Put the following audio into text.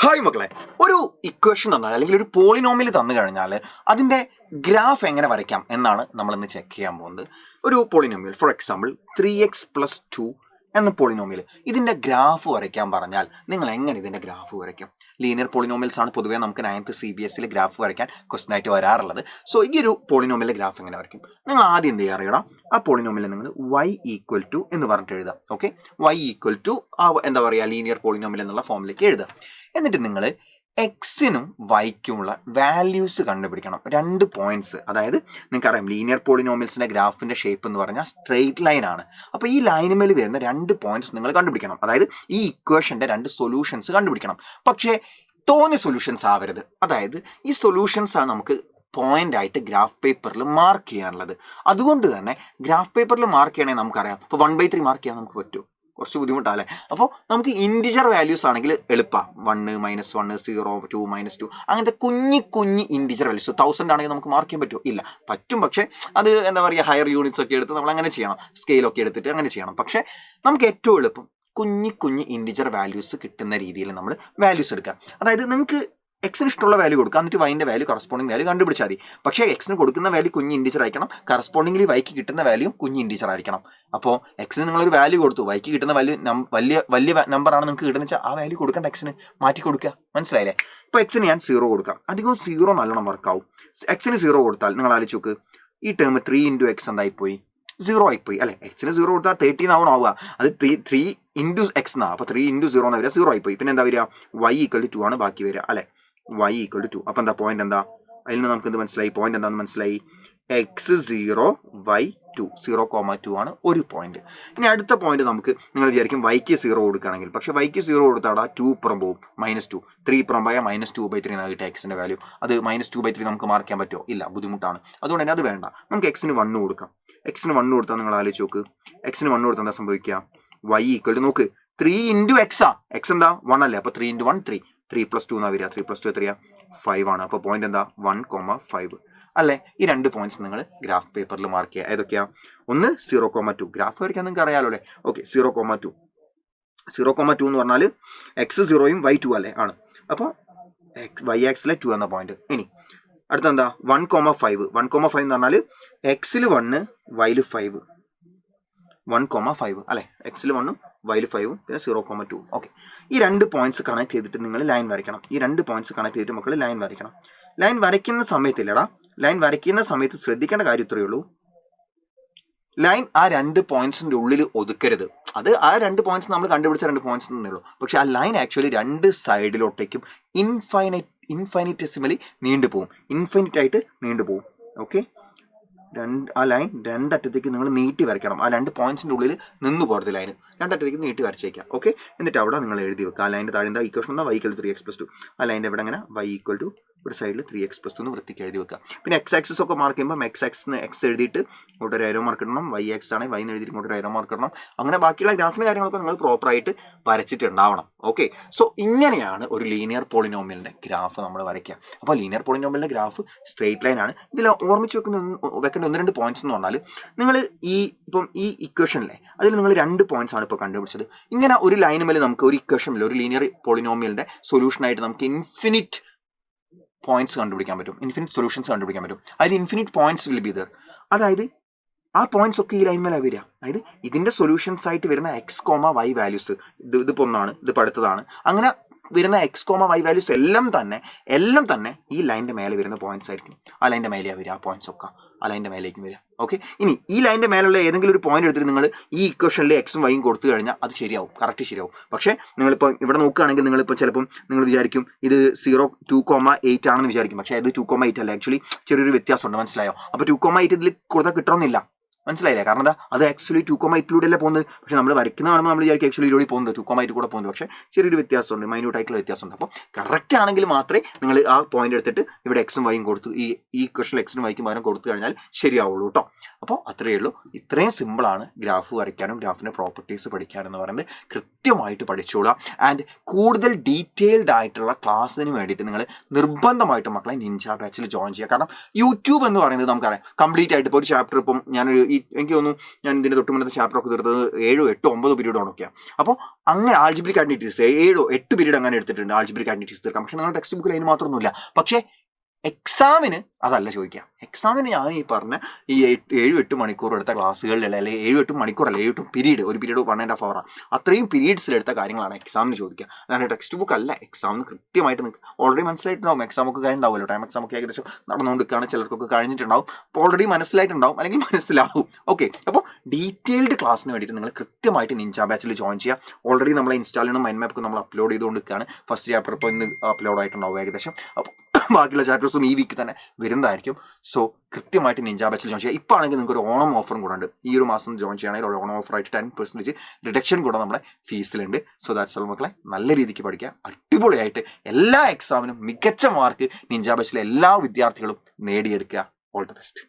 Hi മക്കളെ, ഒരു equation തന്നാൽ അല്ലെങ്കിൽ ഒരു പോളിനോമിയൽ തന്നു കഴിഞ്ഞാൽ അതിൻ്റെ ഗ്രാഫ് എങ്ങനെ വരയ്ക്കാം എന്നാണ് നമ്മളിന്ന് ചെക്ക് ചെയ്യാൻ പോകുന്നത്. ഒരു പോളിനോമിയൽ ഫോർ എക്സാമ്പിൾ 3x+2 എന്ന പോളിനോമിയൽ, ഇതിൻ്റെ ഗ്രാഫ് വരയ്ക്കാൻ പറഞ്ഞാൽ നിങ്ങൾ എങ്ങനെ ഇതിൻ്റെ ഗ്രാഫ് വരയ്ക്കും? ലീനിയർ പോളിനോമിയൽസ് ആണ് പൊതുവേ നമുക്ക് 9th CBSE ഗ്രാഫ് വരയ്ക്കാൻ ക്വസ്റ്റൻ ആയിട്ട് വരാറുള്ളത്. സോ ഈ ഒരു പോളിനോമിയലിൻ്റെ ഗ്രാഫ് എങ്ങനെ വരയ്ക്കും? നിങ്ങൾ ആദ്യം എന്ത് ചെയ്യുക അറിയണം, ആ പോളിനോമിയൽ നിങ്ങൾ y= എന്ന് പറഞ്ഞിട്ട് എഴുതാം. ഓക്കെ, y= എന്താ പറയുക, ലീനിയർ പോളിനോമിയൽ എന്നുള്ള ഫോമിലേക്ക് എഴുതുക. എന്നിട്ട് നിങ്ങൾ എക്സിനും വൈക്കുമുള്ള വാല്യൂസ് കണ്ടുപിടിക്കണം. 2 പോയിന്റ്സ്, അതായത് നിങ്ങൾക്കറിയാം ലീനിയർ പോളിനോമിയൽസിൻ്റെ ഗ്രാഫിൻ്റെ ഷേപ്പ് എന്ന് പറഞ്ഞാൽ സ്ട്രെയിറ്റ് ലൈൻ ആണ്. അപ്പോൾ ഈ ലൈനുമേൽ വരുന്ന 2 പോയിന്റ്സ് നിങ്ങൾ കണ്ടുപിടിക്കണം. അതായത് ഈ ഇക്വേഷൻ്റെ 2 സൊല്യൂഷൻസ് കണ്ടുപിടിക്കണം. പക്ഷേ തോന്നിയ സൊല്യൂഷൻസ് ആവരുത്. അതായത് ഈ സൊല്യൂഷൻസ് ആണ് നമുക്ക് പോയിന്റ് ആയിട്ട് ഗ്രാഫ് പേപ്പറിൽ മാർക്ക് ചെയ്യാനുള്ളത്. അതുകൊണ്ട് തന്നെ ഗ്രാഫ് പേപ്പറിൽ മാർക്ക് ചെയ്യണമെങ്കിൽ നമുക്കറിയാം, ഇപ്പോൾ 1/3 മാർക്ക് ചെയ്യാൻ നമുക്ക് പറ്റുമോ? കുറച്ച് ബുദ്ധിമുട്ടല്ലേ. അപ്പോൾ നമുക്ക് ഇൻറ്റിജർ വാല്യൂസ് ആണെങ്കിൽ എളുപ്പമാണ്. 1, -1, 0, 2, -2 അങ്ങനത്തെ കുഞ്ഞി ഇൻറ്റിജർ വാല്യൂസ് 1000 ആണെങ്കിൽ നമുക്ക് മാർക്ക് ചെയ്യാൻ പറ്റുമോ? ഇല്ല, പറ്റും. പക്ഷേ അത് എന്താ പറയുക, ഹയർ യൂണിറ്റ്സ് ഒക്കെ എടുത്ത് നമ്മൾ അങ്ങനെ ചെയ്യണം, സ്കെയിലൊക്കെ എടുത്തിട്ട് അങ്ങനെ ചെയ്യണം. പക്ഷേ നമുക്ക് ഏറ്റവും എളുപ്പം കുഞ്ഞി ഇൻറ്റിജർ വാല്യൂസ് കിട്ടുന്ന രീതിയിൽ നമ്മൾ വാല്യൂസ് എടുക്കാം. അതായത് നിങ്ങൾക്ക് എക്സിന് ഇഷ്ടമുള്ള വാല്യൂ കൊടുക്കുക, എന്നിട്ട് വൈൻ്റെ വാല്യൂ കറസ്പോണ്ടിങ് വാല്യൂ കണ്ടുപിടിച്ചാൽ മതി. പക്ഷേ എക്സിന് കൊടുക്കുന്ന വാല്യൂ കുഞ്ഞ് ഇൻറ്റിജർ ആയിരിക്കണം, കറസ്പോണ്ടിംഗ്ലി വൈക്ക് കിട്ടുന്ന വാല്യൂ കുഞ്ഞ് ഇൻറ്റിജർ ആയിരിക്കണം. അപ്പോൾ എക്സിന് നിങ്ങളൊരു വാല്യൂ കൊടുത്തു, വൈക്ക് കിട്ടുന്ന വാല്യൂ വലിയ നമ്പറാണ് നിങ്ങൾക്ക് കിട്ടുന്നത് വെച്ചാൽ ആ വാല്യൂ കൊടുക്കേണ്ട എക്സിന് മാറ്റി കൊടുക്കുക. മനസ്സിലായില്ലേ? ഇപ്പോൾ എക്സിന് ഞാൻ 0 കൊടുക്കാം. അധികം 0 നല്ലോണം വർക്കാവും. എക്സിന് 0 കൊടുത്താൽ നിങ്ങൾ ആലോചിച്ച് നോക്ക്, ഈ ടേം 3 × x എന്തായിപ്പോയി? 0 ആയിപ്പോയി അല്ലേ? എക്സിന് 0 കൊടുത്താൽ 13 ആവുക, അത് 3 × x എന്നാണ്. അപ്പോൾ 3 × 0 എന്നാ വരിക, 0 ആയിപ്പോയി. പിന്നെ എന്താ വരിക? y=2 ആണ് ബാക്കി വരിക അല്ലേ? y=2. അപ്പോൾ എന്താ പോയിന്റ്? എന്താ അതിൽ നിന്ന് നമുക്ക് എന്ത് മനസ്സിലായി? പോയിന്റ് എന്താണെന്ന് മനസ്സിലായി. x0 y2 0,2 ആണ് ഒരു പോയിന്റ്. ഇനി അടുത്ത പോയിന്റ് നമുക്ക് നിങ്ങൾ വിചാരിക്കും y ക്ക് 0 കൊടുക്കുകയാണെങ്കിൽ, പക്ഷേ y ക്ക് 0 കൊടുത്താൽ 2 പുറം പോകും, -2, 3 പുറം പോയാൽ -2/3 എന്നാണ് കിട്ടുക എക്സിൻ്റെ വാല്യൂ. അത് -2/3 നമുക്ക് മാർക്ക് ചെയ്യാൻ പറ്റുമോ? ഇല്ല, ബുദ്ധിമുട്ടാണ്. അതുകൊണ്ട് തന്നെ അത് വേണ്ട. നമുക്ക് എക്സിന് 1 കൊടുക്കാം. എക്സിന് 1 കൊടുത്താൽ നിങ്ങൾ ആലോചിച്ച് നോക്ക്, എക്സിന് 1 കൊടുത്താൽ എന്താ സംഭവിക്കുക? y= നോക്ക് 3 × x ആ, x എന്താ 1 അല്ലേ? അപ്പോൾ 3 × 1 3, 3+2 എന്നാ വരിക. 3+2 എത്രയാ? 5 ആണ്. അപ്പോൾ പോയിന്റ് എന്താ? 1,5 അല്ലേ? ഈ 2 പോയിന്റ്സ് നിങ്ങൾ ഗ്രാഫ് പേപ്പറിൽ മാർക്ക് ചെയ്യുക. ഏതൊക്കെയാ? ഒന്ന് 0,2. ഗ്രാഫ് വരയ്ക്കാൻ നിങ്ങൾക്ക് അറിയാലോ അല്ലേ? ഓക്കെ, 0,2 എന്ന് പറഞ്ഞാൽ x0 y2 അല്ലേ? ആണ്. അപ്പോൾ y-axis 2 എന്ന പോയിന്റ്. ഇനി അടുത്തെന്താ? 1,5. 1,5 എന്ന് പറഞ്ഞാൽ x-ൽ 1 y-ൽ 5. 1,5 അല്ലേ? x-ൽ 1 y-ൽ 5 പിന്നെ 0,2. ഓക്കെ, ഈ 2 പോയിന്റ്സ് കണക്ട് ചെയ്തിട്ട് നിങ്ങൾ ലൈൻ വരയ്ക്കണം. ഈ 2 പോയിന്റ്സ് കണക്ട് ചെയ്തിട്ട് മക്കൾ ലൈൻ വരയ്ക്കണം. ലൈൻ വരയ്ക്കുന്ന സമയത്തില്ലടാ, ലൈൻ വരയ്ക്കുന്ന സമയത്ത് ശ്രദ്ധിക്കേണ്ട കാര്യം ഇത്രയേ ഉള്ളൂ, ലൈൻ ആ 2 പോയിന്റ്സിൻ്റെ ഉള്ളിൽ ഒതുക്കരുത്. അത് ആ 2 പോയിന്റ്സ് നമ്മൾ കണ്ടുപിടിച്ച 2 പോയിന്റ്സ് എന്നേ ഉള്ളൂ. പക്ഷേ ആ ലൈൻ ആക്ച്വലി 2 സൈഡിലോട്ടേക്കും ഇൻഫൈനിറ്റസിമലി നീണ്ടുപോകും, ഇൻഫൈനിറ്റ് ആയിട്ട് നീണ്ടുപോകും. ഓക്കെ, ആ ലൈൻ 2 അറ്റത്തേക്ക് നിങ്ങൾ നീട്ടി വരയ്ക്കണം. ആ 2 പോയിന്റ്സിൻ്റെ ഉള്ളിൽ നിന്ന് പോകരുത്, ലൈൻ 2 അറ്റത്തേക്ക് നീട്ടി വരച്ചേക്കാം. ഓക്കെ, എന്നിട്ട് അവിടെ നിങ്ങൾ എഴുതി വെക്കുക. ആ ലൈൻ്റെ താഴെ എന്താ ഇക്വേഷൻ എന്താ? y= 3x+2. ആ ലൈൻ്റെ ഇവിടെ എങ്ങനെ? y= ഒരു സൈഡിൽ 3x+2 എന്ന് വൃത്തിക്ക് എഴുതി വെക്കുക. പിന്നെ x ആക്സിസ് ഒക്കെ മാർക്ക് ചെയ്യുമ്പോൾ x എഴുതിയിട്ട് ഇങ്ങോട്ട് ഒരു ഏരോ മാർക്ക് ഇടണം. y ആക്സിസ് ആണെങ്കിൽ y എന്ന് എഴുതിയിട്ട് ഇങ്ങോട്ട് ഒരു ഏരോ മാർക്ക് ഇടണം. അങ്ങനെ ബാക്കിയുള്ള ഗ്രാഫിൻ്റെ കാര്യങ്ങളൊക്കെ നിങ്ങൾ പ്രോപ്പറായിട്ട് വരച്ചിട്ടുണ്ടാവണം. ഓക്കെ, സോ ഇങ്ങനെയാണ് ഒരു ലീനിയർ പോളിനോമിയലിൻ്റെ ഗ്രാഫ് നമ്മൾ വരയ്ക്കുക. അപ്പോൾ ലീനിയർ പോളിനോമിയലിൻ്റെ ഗ്രാഫ് സ്ട്രെയിറ്റ് ലൈൻ ആണ്. ഇതിൽ ഓർമ്മിച്ച് വെക്കേണ്ട 1-2 പോയിന്റ്സ് എന്ന് പറഞ്ഞാൽ, നിങ്ങൾ ഈ ഇക്വേഷനിലെ അതിൽ നിങ്ങൾ 2 പോയിന്റ്സ് ആണ് ഇപ്പോൾ കണ്ടുപിടിച്ചത്. ഇങ്ങനെ ഒരു ലൈനുമേൽ നമുക്ക് ഒരു ഇക്വേഷനിൽ ഒരു ലീനിയർ പോളിനോമിയലിൻ്റെ സൊല്യൂഷനായിട്ട് നമുക്ക് ഇൻഫിനിറ്റ് പോയിന്റ്സ് കണ്ടുപിടിക്കാൻ പറ്റും, ഇൻഫിനിറ്റ് സൊല്യൂഷൻസ് കണ്ടുപിടിക്കാൻ പറ്റും. അതിൽ infinite points will be there. അതായത് ആ പോയിന്റ്സ് ഒക്കെ ഈ ലൈൻ മേലെ വരിക. അതായത് ഇതിൻ്റെ സൊല്യൂഷൻസ് ആയിട്ട് വരുന്ന x, y വാല്യൂസ്, ഇതിപ്പോൾ ഒന്നാണ്, ഇതിപ്പോൾ അടുത്തതാണ്, അങ്ങനെ വരുന്ന x, y വാല്യൂസ് എല്ലാം തന്നെ ഈ ലൈൻ്റെ മേലെ വരുന്ന പോയിന്റ്സ് ആയിരിക്കും. ആ ലൈൻ്റെ മേലെയാണ് വരിക, ആ പോയിന്റ്സ് ഒക്കെ ആ ലൈൻ്റെ മേലേക്കും വരിക. ഓക്കെ, ഇനി ഈ ലൈൻ്റെ മേലുള്ള ഏതെങ്കിലും ഒരു പോയിന്റ് എടുത്തിട്ട് നിങ്ങൾ ഈ ഇക്വേഷനിൽ എക്സും വൈയും കൊടുത്തു കഴിഞ്ഞാൽ അത് ശരിയാവും, കറക്റ്റ് ശരിയാവും. പക്ഷേ നിങ്ങളിപ്പോൾ ഇവിടെ നോക്കുകയാണെങ്കിൽ നിങ്ങളിപ്പോൾ ചിലപ്പം നിങ്ങൾ വിചാരിക്കും ഇത് 2,8 ആണെന്ന് വിചാരിക്കും. പക്ഷേ അത് 2,8 അല്ല, ആക്ച്വലി ചെറിയൊരു വ്യത്യാസമുണ്ട്. മനസ്സിലായോ? അപ്പോൾ 2,8 ഇതിൽ കൊടുത്താൽ കിട്ടണമെന്നില്ല. മനസ്സിലായില്ലേ? കാരണം എന്താ, അത് ആക്ച്വലി 2,8 അല്ലേ പോകുന്നത്. പക്ഷേ നമ്മൾ വരയ്ക്കുന്ന കാണുമ്പോൾ നമ്മൾ വിചാരിക്കും ആക്ച്വലി ഇതിലൂടെ പോകുന്നത് 2,8 കൂടെ പോകുന്നത്. പക്ഷേ ചെറിയൊരു വ്യത്യാസമുണ്ട്, മൈന്യൂട്ട് ആയിട്ടുള്ള വ്യത്യാസമുണ്ട്. അപ്പോൾ കറക്റ്റ് ആണെങ്കിൽ മാത്രമേ നിങ്ങൾ ആ പോയിന്റ് എടുത്തിട്ട് ഇവിടെ എക്സും വൈയും കൊടുത്തു ഈ ഇക്വേഷനിൽ എക്സിനും വൈക്കും പകരം കൊടുത്തു കഴിഞ്ഞാൽ ശരിയാവുള്ളൂ കേട്ടോ. അപ്പോൾ അത്രയേ ഉള്ളൂ. ഇത്രയും സിമ്പിളാണ് ഗ്രാഫ് വരയ്ക്കാനും ഗ്രാഫിൻ്റെ പ്രോപ്പർട്ടീസ് പഠിക്കാനും എന്ന് പറയുന്നത്. കൃത്യമായിട്ട് പഠിച്ചോളാം. ആൻഡ് കൂടുതൽ ഡീറ്റെയിൽഡ് ആയിട്ടുള്ള ക്ലാസ്സിന് വേണ്ടിയിട്ട് നിങ്ങൾ നിർബന്ധമായിട്ട് മക്കളെ നിഞ്ച ബാച്ചിൽ ജോയിൻ ചെയ്യുക. കാരണം യൂട്യൂബ് എന്ന് പറയുന്നത് നമുക്കറിയാം കംപ്ലീറ്റ് ആയിട്ട് ഇപ്പോൾ ഒരു ചാപ്റ്റർ ഇപ്പം എനിക്ക് തോന്നുന്നു ഞാൻ ഇതിൻ്റെ തൊട്ട് മുന്നത്തെ ചാപ്റ്റർ ഒക്കെ തീർത്തത് 7, 8, 9 പീരീഡോണൊക്കെയാണ്. അപ്പോൾ അങ്ങനെ ആൾജിബ്രിക് ഐഡന്റിറ്റീസ് 7, 8 പീരീഡ് അങ്ങനെ എടുത്തിട്ടുണ്ട് ആൾജിബ്രിക് ഐഡന്റിറ്റീസ് തീർക്കാം. പക്ഷേ നിങ്ങളുടെ ടെക്സ്റ്റ് ബുക്കിൽ അതിന് മാത്രമൊന്നുമില്ല. പക്ഷേ എക്സാമിന് അതല്ല ചോദിക്കാം. എക്സാമിന് ഞാൻ ഈ പറഞ്ഞ ഈ 7-8 മണിക്കൂർ എടുത്ത ക്ലാസ്സുകളിലുള്ള അല്ലെങ്കിൽ 7-8 മണിക്കൂറല്ല 7-8 പീരീഡ്, ഒരു പീരീഡ് 1.5 hour അത്രയും പീരീഡ്സിലെടുത്ത കാര്യങ്ങളാണ് എക്സാമിന് ചോദിക്കുക. അല്ലാണ്ട് ടെക്സ്റ്റ് ബുക്ക് അല്ല. എക്സാമിന് കൃത്യമായിട്ട് നിങ്ങൾക്ക് ഓൾറെഡി മനസ്സിലായിട്ടുണ്ടാവും. എക്സാം ഒക്കെ കഴിഞ്ഞിട്ടുണ്ടാവുമല്ലോ. ടൈം എക്സാം ഒക്കെ ഏകദേശം നടന്നുകൊണ്ടിരിക്കുകയാണ്. ചിലർക്കൊക്കെ കഴിഞ്ഞിട്ടുണ്ടാവും. അപ്പോൾ ഓൾറെഡി മനസ്സിലായിട്ടുണ്ടാവും അല്ലെങ്കിൽ മനസ്സിലാവും. ഓക്കെ, അപ്പോൾ ഡീറ്റെയിൽഡ് ക്ലാസ്സിന് വേണ്ടിയിട്ട് നിങ്ങൾ കൃത്യമായിട്ട് നിഞ്ച ബാച്ചിൽ ജോയിൻ ചെയ്യുക. ഓൾറെഡി നമ്മളെ ഇൻസ്റ്റാളിനും മൈൻഡ് മാപ്പൊക്കെ നമ്മൾ അപ്ലോഡ് ചെയ്തുകൊണ്ടിരിക്കുകയാണ്. ഫസ്റ്റ് ചാപ്റ്റർ ഇപ്പോൾ ഇന്ന് അപ്ലോഡ് ആയിട്ടുണ്ടാവും ഏകദേശം. അപ്പോൾ ബാക്കിയുള്ള ചാപ്റ്റേഴ്സും ഈ വീക്ക് തന്നെ വരുന്നതായിരിക്കും. സോ കൃത്യമായിട്ട് നിഞ്ച ബാച്ചിൽ ജോയിൻ ചെയ്യുക. ഇപ്പോൾ ആണെങ്കിൽ നിങ്ങൾക്ക് ഒരു ഓണം ഓഫറും കൂടെ ഉണ്ട്. ഈ ഒരു മാസം ജോയിൻ ചെയ്യുകയാണെങ്കിൽ ഒരു ഓണം ഓഫറായിട്ട് 10% റിഡക്ഷൻ കൂടെ നമ്മുടെ ഫീസിലുണ്ട്. സോ ദാറ്റ്സ് ഓൾ മക്കളെ. നല്ല രീതിക്ക് പഠിക്കുക. അടിപൊളിയായിട്ട് എല്ലാ എക്സാമിനും മികച്ച മാർക്ക് നിഞ്ച ബാച്ചിലെ എല്ലാ വിദ്യാർത്ഥികളും നേടിയെടുക്കുക. All the best.